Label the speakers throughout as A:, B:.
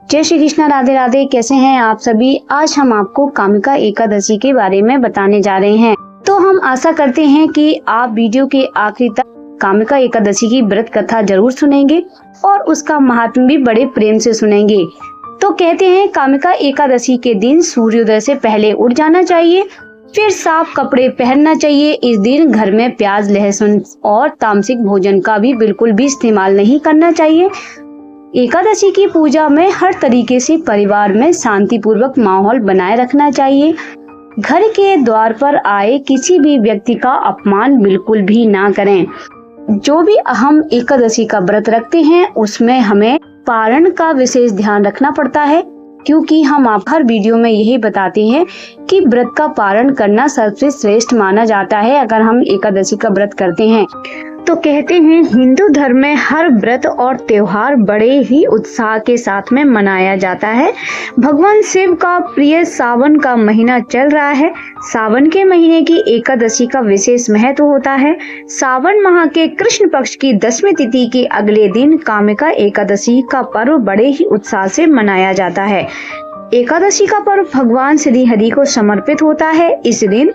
A: जय श्री कृष्णा, राधे राधे। कैसे हैं आप सभी। आज हम आपको कामिका एकादशी के बारे में बताने जा रहे हैं। तो हम आशा करते हैं कि आप वीडियो के आखिरी तक कामिका एकादशी की व्रत कथा जरूर सुनेंगे और उसका महात्म्य भी बड़े प्रेम से सुनेंगे। तो कहते हैं कामिका एकादशी के दिन सूर्योदय से पहले उठ जाना चाहिए, फिर साफ कपड़े पहनना चाहिए। इस दिन घर में प्याज, लहसुन और तामसिक भोजन का भी बिल्कुल भी इस्तेमाल नहीं करना चाहिए। एकादशी की पूजा में हर तरीके से परिवार में शांतिपूर्वक माहौल बनाए रखना चाहिए। घर के द्वार पर आए किसी भी व्यक्ति का अपमान बिल्कुल भी ना करें। जो भी हम एकादशी का व्रत रखते हैं उसमें हमें पारण का विशेष ध्यान रखना पड़ता है, क्योंकि हम आप हर वीडियो में यही बताते हैं कि व्रत का पारण करना सबसे श्रेष्ठ माना जाता है अगर हम एकादशी का व्रत करते हैं। तो कहते हैं हिंदू धर्म में हर व्रत और त्योहार बड़े ही उत्साह के साथ में मनाया जाता है। भगवान शिव का प्रिय सावन का महीना चल रहा है। सावन के महीने की एकादशी का विशेष महत्व होता है। सावन माह के कृष्ण पक्ष की 10वीं तिथि के अगले दिन कामिका एकादशी का पर्व बड़े ही उत्साह से मनाया जाता है। एकादशी का पर्व भगवान श्री हरि को समर्पित होता है। इस दिन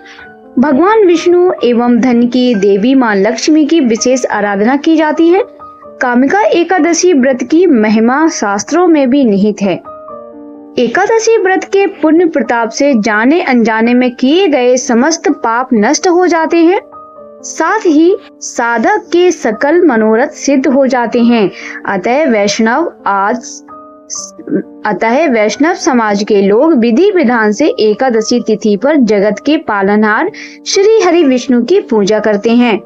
A: भगवान विष्णु एवं धन की देवी मां लक्ष्मी की विशेष आराधना की जाती है। कामिका एकादशी व्रत की महिमा शास्त्रों में भी निहित है। एकादशी व्रत के पुण्य प्रताप से जाने अनजाने में किए गए समस्त पाप नष्ट हो जाते हैं, साथ ही साधक के सकल मनोरथ सिद्ध हो जाते हैं। अतः वैष्णव समाज के लोग विधि विधान से एकादशी तिथि पर जगत के पालनहार श्री हरि विष्णु की पूजा करते हैं।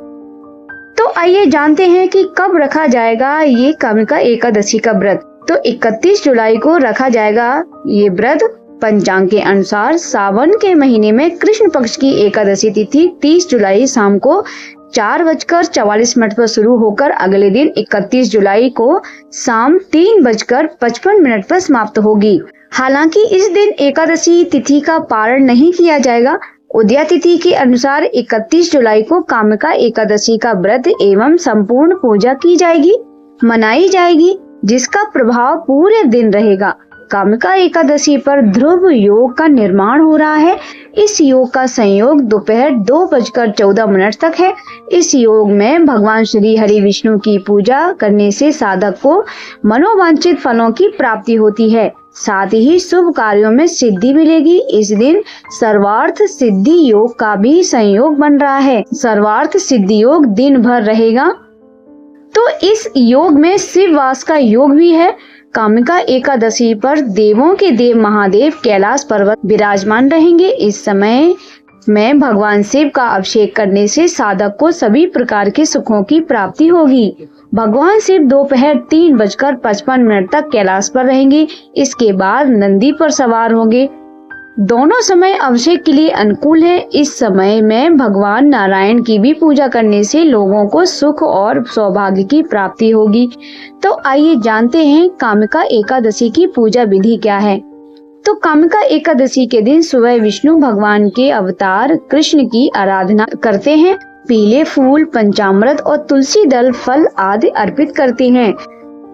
A: तो आइए जानते हैं कि कब रखा जाएगा ये कामिका एकादशी का व्रत। तो 31 जुलाई को रखा जाएगा ये व्रत। पंचांग के अनुसार सावन के महीने में कृष्ण पक्ष की एकादशी तिथि 30 जुलाई शाम को 4:44 पर शुरू होकर अगले दिन 31 जुलाई को शाम 3:55 पर समाप्त होगी। हालांकि इस दिन एकादशी तिथि का पारण नहीं किया जाएगा। उदया तिथि के अनुसार 31 जुलाई को कामिका एकादशी का व्रत एवं संपूर्ण पूजा की जाएगी, मनाई जाएगी, जिसका प्रभाव पूरे दिन रहेगा। कामिका एकादशी पर ध्रुव योग का निर्माण हो रहा है। इस योग का संयोग दोपहर 2:14 तक है। इस योग में भगवान श्री हरि विष्णु की पूजा करने से साधक को मनोवांछित फलों की प्राप्ति होती है, साथ ही शुभ कार्यों में सिद्धि मिलेगी। इस दिन सर्वार्थ सिद्धि योग का भी संयोग बन रहा है। सर्वार्थ सिद्धि योग दिन भर रहेगा। तो इस योग में शिव वास का योग भी है। कामिका एकादशी पर देवों के देव महादेव कैलाश पर्वत विराजमान रहेंगे। इस समय में भगवान शिव का अभिषेक करने से साधक को सभी प्रकार के सुखों की प्राप्ति होगी। भगवान शिव दोपहर 3:55 तक कैलाश पर रहेंगे। इसके बाद नंदी पर सवार होंगे। दोनों समय अभिषेक के लिए अनुकूल है। इस समय में भगवान नारायण की भी पूजा करने से लोगों को सुख और सौभाग्य की प्राप्ति होगी। तो आइए जानते हैं कामिका एकादशी की पूजा विधि क्या है। तो कामिका एकादशी के दिन सुबह विष्णु भगवान के अवतार कृष्ण की आराधना करते हैं। पीले फूल, पंचामृत और तुलसी दल, फल आदि अर्पित करते हैं।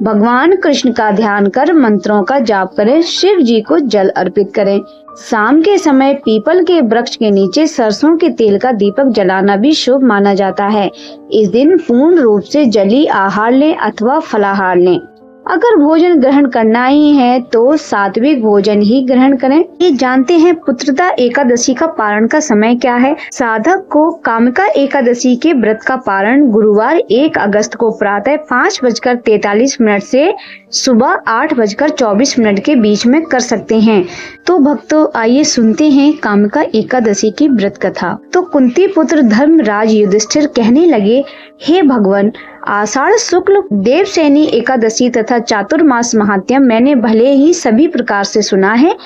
A: भगवान कृष्ण का ध्यान कर मंत्रों का जाप करें। शिव जी को जल अर्पित करें। शाम के समय पीपल के वृक्ष के नीचे सरसों के तेल का दीपक जलाना भी शुभ माना जाता है। इस दिन पूर्ण रूप से जली आहार लें अथवा फलाहार लें। अगर भोजन ग्रहण करना ही है तो सात्विक भोजन ही ग्रहण करें। ये जानते हैं पुत्रदा एकादशी का पारण का समय क्या है। साधक को कामिका एकादशी के व्रत का पारण गुरुवार 1 अगस्त को प्रातः 5:43 से सुबह 8:24 के बीच में कर सकते हैं। तो भक्तों आइए सुनते हैं कामिका एकादशी की व्रत कथा। तो कुंती पुत्र धर्मराज युधिष्ठिर कहने लगे, हे भगवान, आषाढ़ शुक्ल देवशयनी एकादशी तथा चातुर्मास महात्म्य मैंने भले ही सभी प्रकार से सुना है।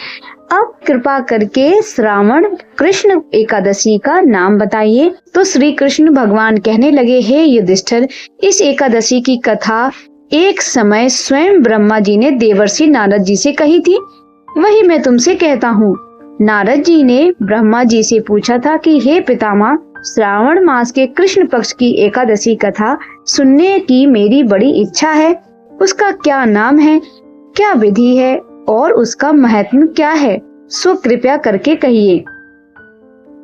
A: अब कृपा करके श्रावण कृष्ण एकादशी का नाम बताइए। तो श्री कृष्ण भगवान कहने लगे, हे युधिष्ठिर, इस एकादशी की कथा एक समय स्वयं ब्रह्मा जी ने देवर्षि नारद जी से कही थी, वही मैं तुमसे कहता हूँ। नारद जी ने ब्रह्मा जी से पूछा था कि हे पितामह, श्रावण मास के कृष्ण पक्ष की एकादशी कथा सुनने की मेरी बड़ी इच्छा है। उसका क्या नाम है, क्या विधि है और उसका महत्व क्या है, सो कृपया करके कहिए।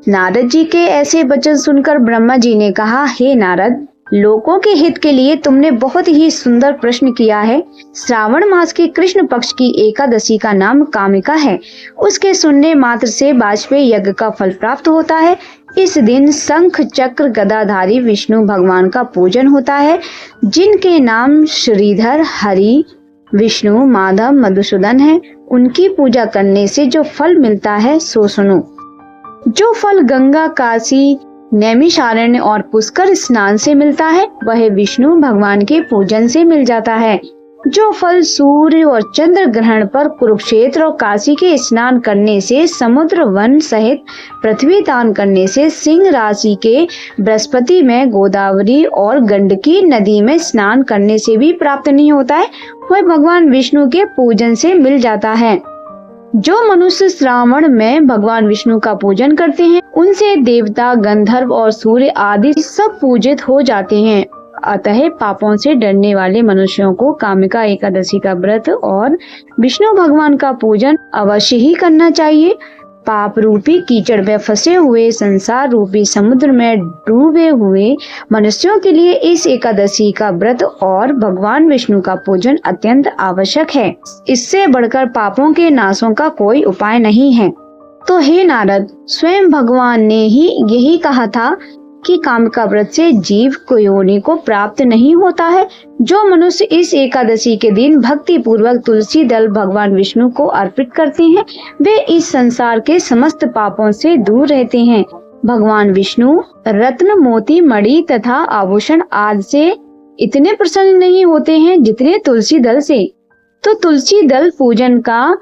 A: नारद जी के ऐसे वचन सुनकर ब्रह्मा जी ने कहा, हे नारद, लोगों के हित के लिए तुमने बहुत ही सुंदर प्रश्न किया है। श्रावण मास के कृष्ण पक्ष की एकादशी का नाम कामिका है। उसके सुनने मात्र से वाजपेयी यज्ञ का फल प्राप्त होता है। इस दिन शंख चक्र गदाधारी विष्णु भगवान का पूजन होता है, जिनके नाम श्रीधर, हरि, विष्णु, माधव, मधुसूदन है। उनकी पूजा करने से जो फल मिलता है सो सुनो। जो फल गंगा, काशी, नैमिषारण्य और पुष्कर स्नान से मिलता है, वह विष्णु भगवान के पूजन से मिल जाता है। जो फल सूर्य और चंद्र ग्रहण पर कुरुक्षेत्र और काशी के स्नान करने से, समुद्र वन सहित पृथ्वी दान करने से, सिंह राशि के बृहस्पति में, गोदावरी और गंडकी नदी में स्नान करने से भी प्राप्त नहीं होता है, वह भगवान विष्णु के पूजन से मिल जाता है। जो मनुष्य श्रावण में भगवान विष्णु का पूजन करते हैं, उनसे देवता, गंधर्व और सूर्य आदि सब पूजित हो जाते हैं। अतः पापों से डरने वाले मनुष्यों को कामिका एकादशी का व्रत और विष्णु भगवान का पूजन अवश्य ही करना चाहिए। पाप रूपी कीचड़ में फंसे हुए, संसार रूपी समुद्र में डूबे हुए मनुष्यों के लिए इस एकादशी का व्रत और भगवान विष्णु का पूजन अत्यंत आवश्यक है। इससे बढ़कर पापों के नाशों का कोई उपाय नहीं है। तो हे नारद, स्वयं भगवान ने ही यही कहा था कि कामिका व्रत से जीव को योनि को प्राप्त नहीं होता है। जो मनुष्य इस एकादशी के दिन भक्ति पूर्वक तुलसी दल भगवान विष्णु को अर्पित करते हैं, वे इस संसार के समस्त पापों से दूर रहते हैं। भगवान विष्णु रत्न, मोती, मणि तथा आभूषण आदि से इतने प्रसन्न नहीं होते हैं जितने तुलसी दल से। तो तुलसी दल पूजन का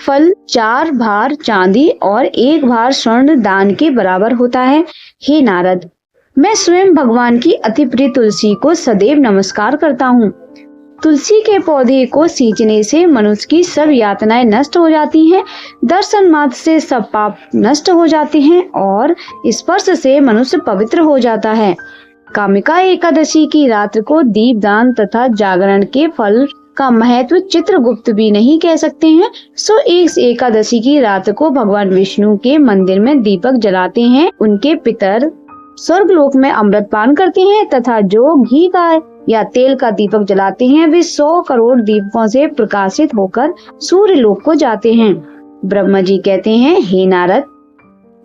A: फल 4 भार चांदी और 1 भार स्वर्ण दान के बराबर होता है। हे नारद, मैं स्वयं भगवान की अति प्रिय तुलसी को सदैव नमस्कार करता हूँ। तुलसी के पौधे को सींचने से मनुष्य की सब यातनाएं नष्ट हो जाती हैं, दर्शन मात्र से सब पाप नष्ट हो जाते हैं और स्पर्श से मनुष्य पवित्र हो जाता है। कामिका एकादशी की रात को दीपदान तथा जागरण के फल का महत्व चित्रगुप्त भी नहीं कह सकते हैं। सो इस एकादशी की रात को भगवान विष्णु के मंदिर में दीपक जलाते हैं, उनके पितर स्वर्गलोक में अमृत पान करते हैं तथा जो घी का या तेल का दीपक जलाते हैं, वे 100 करोड़ दीपकों से प्रकाशित होकर सूर्य लोक को जाते हैं। ब्रह्मा जी कहते हैं, हे नारद,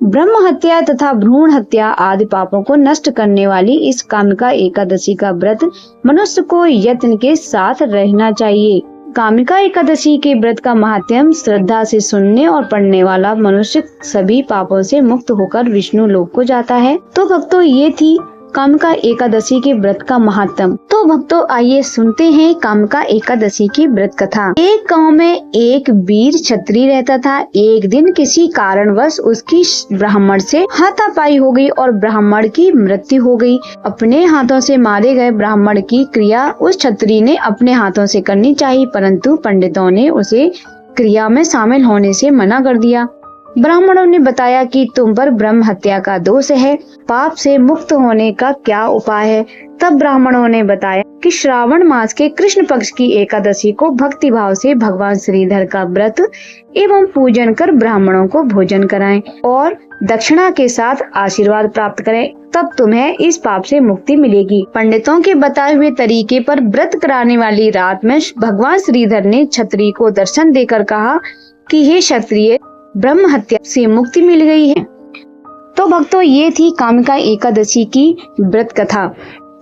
A: ब्रह्म हत्या तथा भ्रूण हत्या आदि पापों को नष्ट करने वाली इस कामिका एकादशी का व्रत मनुष्य को यत्न के साथ रहना चाहिए। कामिका एकादशी के व्रत का महात्म्य श्रद्धा से सुनने और पढ़ने वाला मनुष्य सभी पापों से मुक्त होकर विष्णु लोक को जाता है। तो भक्तों, ये थी कामिका एकादशी के व्रत का महात्म्य। तो भक्तों, आइए सुनते हैं कामिका एकादशी की व्रत कथा। एक गांव में एक वीर क्षत्रिय रहता था। एक दिन किसी कारणवश उसकी ब्राह्मण से हाथापाई हो गई और ब्राह्मण की मृत्यु हो गई। अपने हाथों से मारे गए ब्राह्मण की क्रिया उस क्षत्रिय ने अपने हाथों से करनी चाहिए, परंतु पंडितों ने उसे क्रिया में शामिल होने से मना कर दिया। ब्राह्मणों ने बताया कि तुम पर ब्रह्म हत्या का दोष है, पाप से मुक्त होने का क्या उपाय है। तब ब्राह्मणों ने बताया कि श्रावण मास के कृष्ण पक्ष की एकादशी को भक्ति भाव से भगवान श्रीधर का व्रत एवं पूजन कर ब्राह्मणों को भोजन कराएं और दक्षिणा के साथ आशीर्वाद प्राप्त करें, तब तुम्हें इस पाप से मुक्ति मिलेगी। पंडितों के बताए हुए तरीके पर व्रत कराने वाली रात में भगवान श्रीधर ने क्षत्रिय को दर्शन देकर कहा कि हे क्षत्रिय, ब्रह्म हत्या से मुक्ति मिल गई है। तो भक्तों, ये थी कामिका एकादशी की व्रत कथा।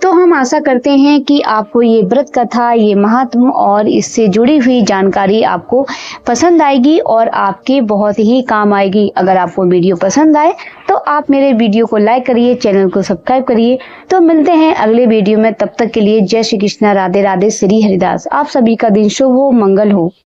A: तो हम आशा करते हैं कि आपको ये व्रत कथा, ये महात्म और इससे जुड़ी हुई जानकारी आपको पसंद आएगी और आपके बहुत ही काम आएगी। अगर आपको वीडियो पसंद आए तो आप मेरे वीडियो को लाइक करिए, चैनल को सब्सक्राइब करिए। तो मिलते हैं अगले वीडियो में, तब तक के लिए जय श्री कृष्णा, राधे राधे, श्री हरिदास। आप सभी का दिन शुभ हो, मंगल हो।